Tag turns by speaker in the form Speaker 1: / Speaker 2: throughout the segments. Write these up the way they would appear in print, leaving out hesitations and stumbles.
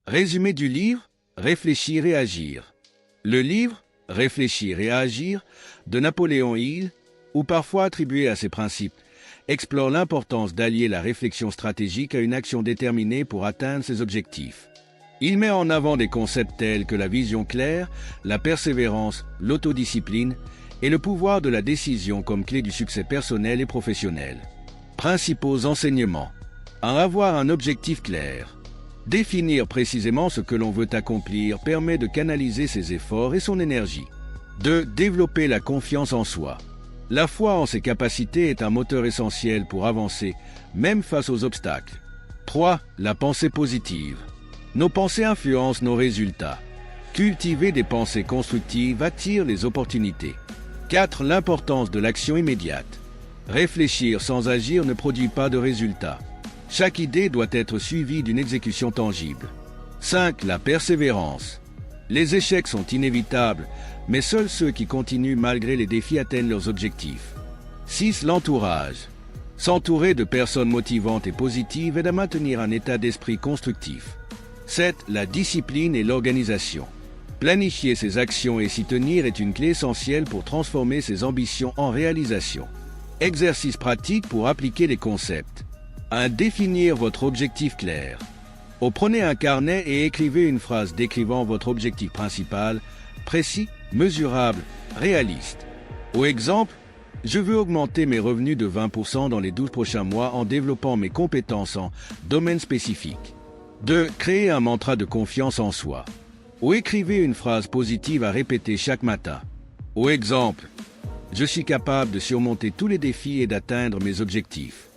Speaker 1: Résumé du livre Réfléchir et agir. Le livre Réfléchir et agir de Napoléon Hill, ou parfois attribué à ses principes, explore l'importance d'allier la réflexion stratégique à une action déterminée pour atteindre ses objectifs. Il met en avant des concepts tels que la vision claire, la persévérance, l'autodiscipline et le pouvoir de la décision comme clé du succès personnel et professionnel. Principaux enseignements. Avoir un objectif clair. Définir précisément ce que l'on veut accomplir permet de canaliser ses efforts et son énergie. 2. Développer la confiance en soi. La foi en ses capacités est un moteur essentiel pour avancer, même face aux obstacles. 3. La pensée positive. Nos pensées influencent nos résultats. Cultiver des pensées constructives attire les opportunités. 4. L'importance de l'action immédiate. Réfléchir sans agir ne produit pas de résultats. Chaque idée doit être suivie d'une exécution tangible. 5. La persévérance. Les échecs sont inévitables, mais seuls ceux qui continuent malgré les défis atteignent leurs objectifs. 6. L'entourage. S'entourer de personnes motivantes et positives aide à maintenir un état d'esprit constructif. 7. La discipline et l'organisation. Planifier ses actions et s'y tenir est une clé essentielle pour transformer ses ambitions en réalisation. Exercice pratique pour appliquer les concepts. 1. Définir votre objectif clair. Prenez un carnet et écrivez une phrase décrivant votre objectif principal, précis, mesurable, réaliste. Exemple, je veux augmenter mes revenus de 20% dans les 12 prochains mois en développant mes compétences en domaine spécifique. 2. Créer un mantra de confiance en soi. Écrivez une phrase positive à répéter chaque matin. Exemple, je suis capable de surmonter tous les défis et d'atteindre mes objectifs.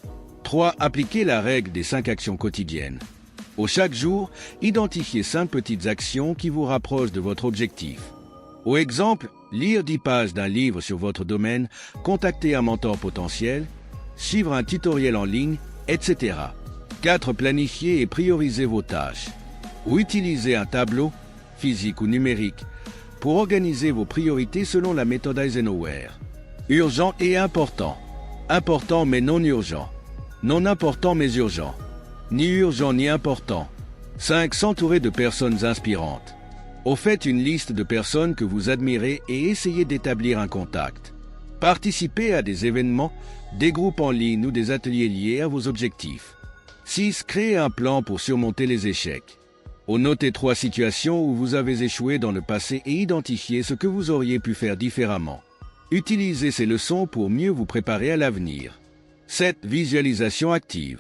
Speaker 1: 3. Appliquez la règle des 5 actions quotidiennes. Chaque jour, identifiez 5 petites actions qui vous rapprochent de votre objectif. Exemple, lire 10 pages d'un livre sur votre domaine, contacter un mentor potentiel, suivre un tutoriel en ligne, etc. 4. Planifiez et priorisez vos tâches. Utilisez un tableau, physique ou numérique, pour organiser vos priorités selon la méthode Eisenhower. Urgent et important. Important mais non urgent. Non important mais urgent. Ni urgent ni important. 5. S'entourer de personnes inspirantes. Faites une liste de personnes que vous admirez et essayez d'établir un contact. Participez à des événements, des groupes en ligne ou des ateliers liés à vos objectifs. 6. Créez un plan pour surmonter les échecs. Notez 3 situations où vous avez échoué dans le passé et identifiez ce que vous auriez pu faire différemment. Utilisez ces leçons pour mieux vous préparer à l'avenir. 7. Visualisation active.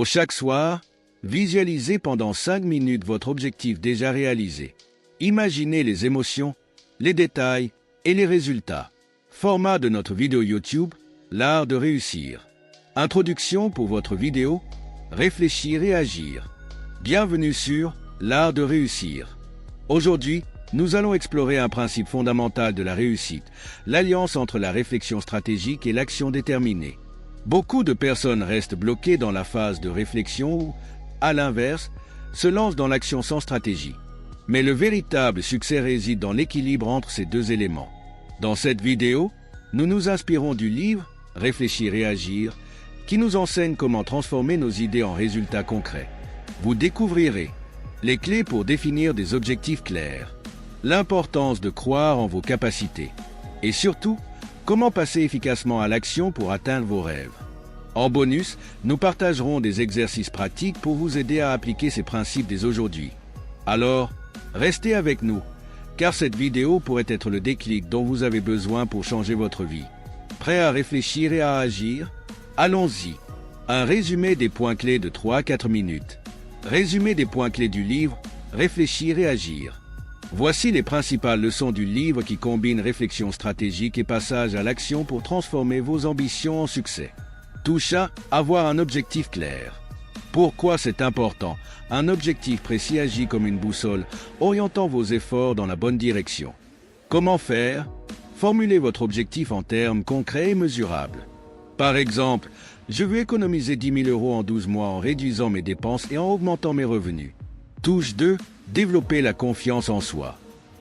Speaker 1: Chaque soir, visualisez pendant 5 minutes votre objectif déjà réalisé. Imaginez les émotions, les détails et les résultats. Format de notre vidéo YouTube, l'art de réussir. Introduction pour votre vidéo, réfléchir et agir. Bienvenue sur l'art de réussir. Aujourd'hui, nous allons explorer un principe fondamental de la réussite, l'alliance entre la réflexion stratégique et l'action déterminée. Beaucoup de personnes restent bloquées dans la phase de réflexion ou, à l'inverse, se lancent dans l'action sans stratégie. Mais le véritable succès réside dans l'équilibre entre ces deux éléments. Dans cette vidéo, nous nous inspirons du livre « Réfléchir et agir » qui nous enseigne comment transformer nos idées en résultats concrets. Vous découvrirez les clés pour définir des objectifs clairs, l'importance de croire en vos capacités et surtout, comment passer efficacement à l'action pour atteindre vos rêves. En bonus, nous partagerons des exercices pratiques pour vous aider à appliquer ces principes dès aujourd'hui. Alors, restez avec nous, car cette vidéo pourrait être le déclic dont vous avez besoin pour changer votre vie. Prêt à réfléchir et à agir? Allons-y. Un résumé des points clés de 3 à 4 minutes. Résumé des points clés du livre « Réfléchir et agir ». Voici les principales leçons du livre qui combinent réflexion stratégique et passage à l'action pour transformer vos ambitions en succès. Touche à avoir un objectif clair. Pourquoi c'est important? Un objectif précis agit comme une boussole, orientant vos efforts dans la bonne direction. Comment faire? Formulez votre objectif en termes concrets et mesurables. Par exemple, je veux économiser 10 000 € en 12 mois en réduisant mes dépenses et en augmentant mes revenus. Touche 2. Développer la confiance en soi.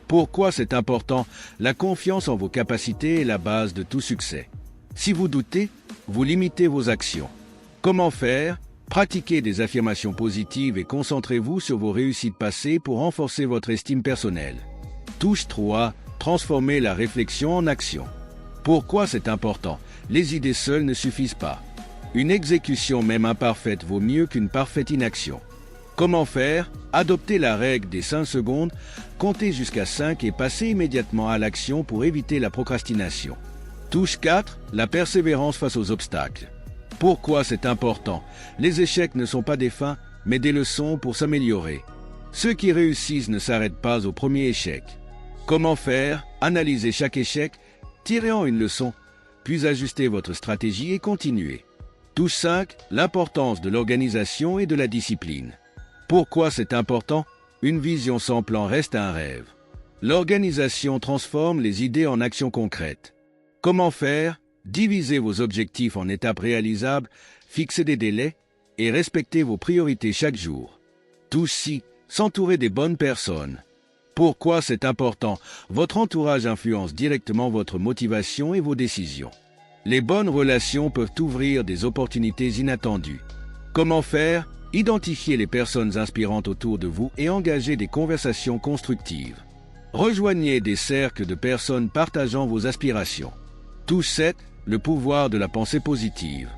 Speaker 1: Pourquoi c'est important? La confiance en vos capacités est la base de tout succès. Si vous doutez, vous limitez vos actions. Comment faire? Pratiquez des affirmations positives et concentrez-vous sur vos réussites passées pour renforcer votre estime personnelle. Touche 3. Transformez la réflexion en action. Pourquoi c'est important? Les idées seules ne suffisent pas. Une exécution même imparfaite vaut mieux qu'une parfaite inaction. Comment faire? Adoptez la règle des 5 secondes, comptez jusqu'à 5 et passez immédiatement à l'action pour éviter la procrastination. Touche 4. La persévérance face aux obstacles. Pourquoi c'est important? Les échecs ne sont pas des fins, mais des leçons pour s'améliorer. Ceux qui réussissent ne s'arrêtent pas au premier échec. Comment faire? Analysez chaque échec, tirez en une leçon, puis ajustez votre stratégie et continuez. Touche 5. L'importance de l'organisation et de la discipline. Pourquoi c'est important? Une vision sans plan reste un rêve. L'organisation transforme les idées en actions concrètes. Comment faire? Divisez vos objectifs en étapes réalisables, fixez des délais et respectez vos priorités chaque jour. Touche 6. S'entourer des bonnes personnes. Pourquoi c'est important? Votre entourage influence directement votre motivation et vos décisions. Les bonnes relations peuvent ouvrir des opportunités inattendues. Comment faire? Identifiez les personnes inspirantes autour de vous et engagez des conversations constructives. Rejoignez des cercles de personnes partageant vos aspirations. Touche 7. Le pouvoir de la pensée positive.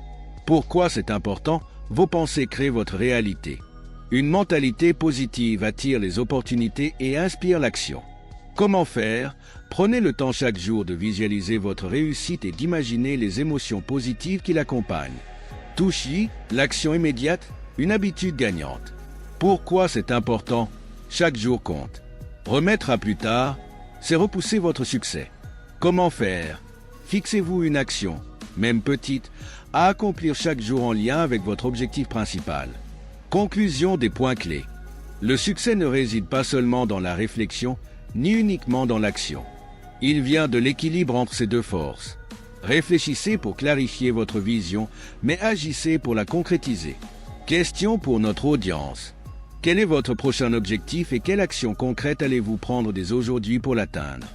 Speaker 1: Pourquoi c'est important? Vos pensées créent votre réalité. Une mentalité positive attire les opportunités et inspire l'action. Comment faire? Prenez le temps chaque jour de visualiser votre réussite et d'imaginer les émotions positives qui l'accompagnent. Touche I. L'action immédiate, une habitude gagnante. Pourquoi c'est important? Chaque jour compte. Remettre à plus tard, c'est repousser votre succès. Comment faire? Fixez-vous une action, même petite, à accomplir chaque jour en lien avec votre objectif principal. Conclusion des points clés. Le succès ne réside pas seulement dans la réflexion, ni uniquement dans l'action. Il vient de l'équilibre entre ces deux forces. Réfléchissez pour clarifier votre vision, mais agissez pour la concrétiser. Question pour notre audience. Quel est votre prochain objectif et quelle action concrète allez-vous prendre dès aujourd'hui pour l'atteindre?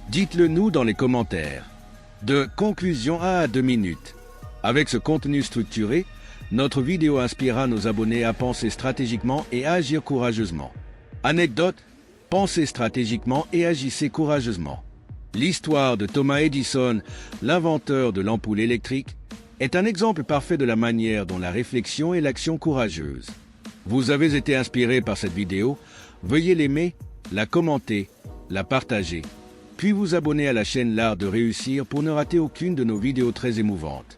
Speaker 1: Dites-le nous dans les commentaires. De conclusion à 2 minutes. Avec ce contenu structuré, notre vidéo inspirera nos abonnés à penser stratégiquement et à agir courageusement. Anecdote: pensez stratégiquement et agissez courageusement. L'histoire de Thomas Edison, l'inventeur de l'ampoule électrique, est un exemple parfait de la manière dont la réflexion et l'action courageuse. Vous avez été inspiré par cette vidéo, veuillez l'aimer, la commenter, la partager, puis vous abonner à la chaîne L'Art de Réussir pour ne rater aucune de nos vidéos très émouvantes.